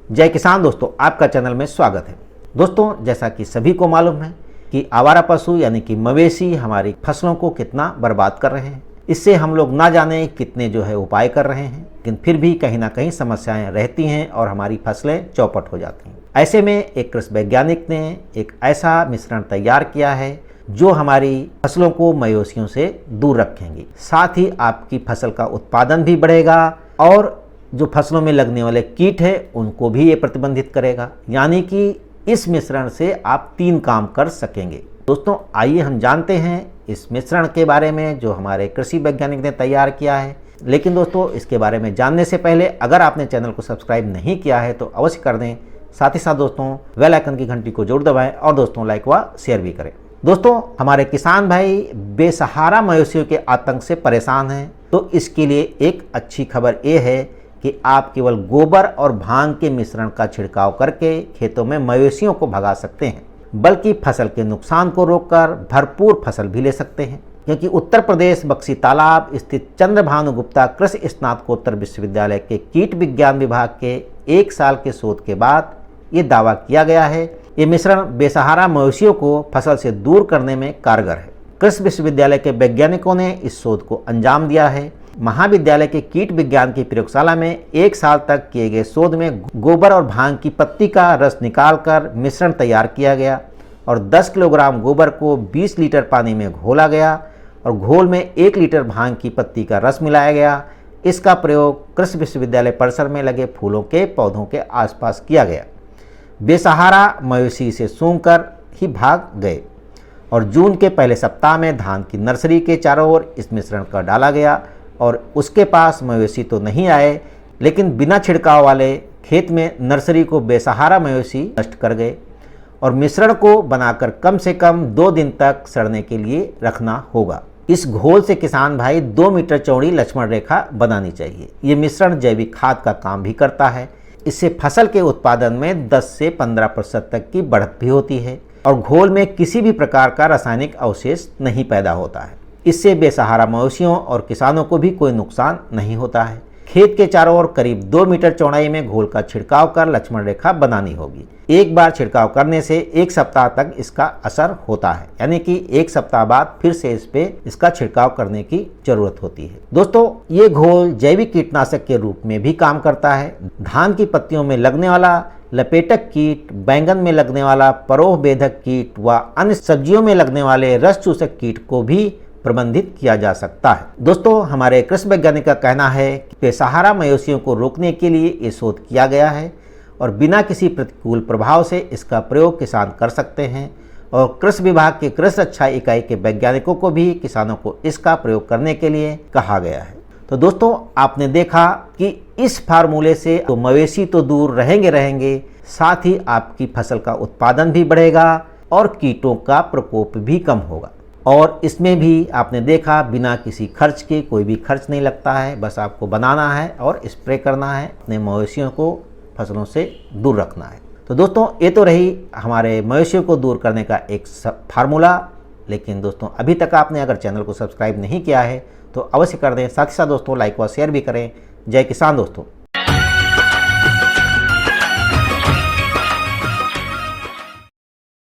जय किसान दोस्तों, आपका चैनल में स्वागत है। दोस्तों, जैसा कि सभी को मालूम है कि आवारा पशु यानी कि मवेशी हमारी फसलों को कितना बर्बाद कर रहे हैं। इससे हम लोग ना जाने कितने उपाय कर रहे हैं, लेकिन फिर भी कहीं ना कहीं समस्याएं रहती हैं और हमारी फसलें चौपट हो जाती हैं। ऐसे में एक कृषि वैज्ञानिक ने एक ऐसा मिश्रण तैयार किया है जो हमारी फसलों को मवेशियों से दूर रखेंगी, साथ ही आपकी फसल का उत्पादन भी बढ़ेगा और जो फसलों में लगने वाले कीट है उनको भी ये प्रतिबंधित करेगा। यानी कि इस मिश्रण से आप 3 काम कर सकेंगे। दोस्तों, आइए हम जानते हैं इस मिश्रण के बारे में जो हमारे कृषि वैज्ञानिक ने तैयार किया है। लेकिन दोस्तों, इसके बारे में जानने से पहले अगर आपने चैनल को सब्सक्राइब नहीं किया है तो अवश्य कर दें। साथ ही साथ दोस्तों बेल आइकन की घंटी को जरूर दबाएं और दोस्तों लाइक व शेयर भी करें। दोस्तों, हमारे किसान भाई बेसहारा मवेशियों के आतंक से परेशान हैं, तो इसके लिए एक अच्छी खबर ये है कि आप केवल गोबर और भांग के मिश्रण का छिड़काव करके खेतों में मवेशियों को भगा सकते हैं, बल्कि फसल के नुकसान को रोककर भरपूर फसल भी ले सकते हैं। क्योंकि उत्तर प्रदेश बक्सी तालाब स्थित चंद्रभानु गुप्ता कृषि स्नातकोत्तर विश्वविद्यालय के कीट विज्ञान विभाग के 1 साल के शोध के बाद ये दावा किया गया है। ये मिश्रण बेसहारा मवेशियों को फसल से दूर करने में कारगर है। कृषि विश्वविद्यालय के वैज्ञानिकों ने इस शोध को अंजाम दिया है। महाविद्यालय के कीट विज्ञान की प्रयोगशाला में 1 साल तक किए गए शोध में गोबर और भांग की पत्ती का रस निकालकर मिश्रण तैयार किया गया और 10 किलोग्राम गोबर को 20 लीटर पानी में घोला गया और घोल में 1 लीटर भांग की पत्ती का रस मिलाया गया। इसका प्रयोग कृषि विश्वविद्यालय परिसर में लगे फूलों के पौधों के आसपास किया गया। बेसहारा मवेशी से सूंघकर ही भाग गए और जून के पहले सप्ताह में धान की नर्सरी के चारों ओर इस मिश्रण का डाला गया और उसके पास मवेशी तो नहीं आए, लेकिन बिना छिड़काव वाले खेत में नर्सरी को बेसहारा मवेशी नष्ट कर गए। और मिश्रण को बनाकर कम से कम 2 दिन तक सड़ने के लिए रखना होगा। इस घोल से किसान भाई 2 मीटर चौड़ी लक्ष्मण रेखा बनानी चाहिए। ये मिश्रण जैविक खाद का काम भी करता है। इससे फसल के उत्पादन में 10 से 15% तक की बढ़त भी होती है और घोल में किसी भी प्रकार का रासायनिक अवशेष नहीं पैदा होता है। इससे बेसहारा मवेशियों और किसानों को भी कोई नुकसान नहीं होता है। खेत के चारों ओर करीब 2 मीटर चौड़ाई में घोल का छिड़काव कर लक्ष्मण रेखा बनानी होगी। एक बार छिड़काव करने से 1 सप्ताह तक इसका असर होता है, यानी कि 1 सप्ताह बाद फिर से इस पे इसका छिड़काव करने की जरूरत होती है। दोस्तों, ये घोल जैविक कीटनाशक के रूप में भी काम करता है। धान की पत्तियों में लगने वाला लपेटक कीट, बैंगन में लगने वाला परोह बेधक कीट व अन्य सब्जियों में लगने वाले रस चूसक कीट को भी प्रबंधित किया जा सकता है। दोस्तों, हमारे कृषि वैज्ञानिक का कहना है कि बेसहारा मवेशियों को रोकने के लिए ये शोध किया गया है और बिना किसी प्रतिकूल प्रभाव से इसका प्रयोग किसान कर सकते हैं। और कृषि विभाग के कृषि रक्षा इकाई के वैज्ञानिकों को भी किसानों को इसका प्रयोग करने के लिए कहा गया है। तो दोस्तों, आपने देखा कि इस फार्मूले से तो मवेशी तो दूर रहेंगे, साथ ही आपकी फसल का उत्पादन भी बढ़ेगा और कीटों का प्रकोप भी कम होगा। और इसमें भी आपने देखा बिना किसी खर्च के कोई भी खर्च नहीं लगता है। बस आपको बनाना है और स्प्रे करना है, अपने मवेशियों को फसलों से दूर रखना है। तो दोस्तों, ये तो रही हमारे मवेशियों को दूर करने का एक फार्मूला। लेकिन दोस्तों, अभी तक आपने अगर चैनल को सब्सक्राइब नहीं किया है तो अवश्य कर दें। साथ ही साथ दोस्तों लाइक व शेयर भी करें। जय किसान दोस्तों।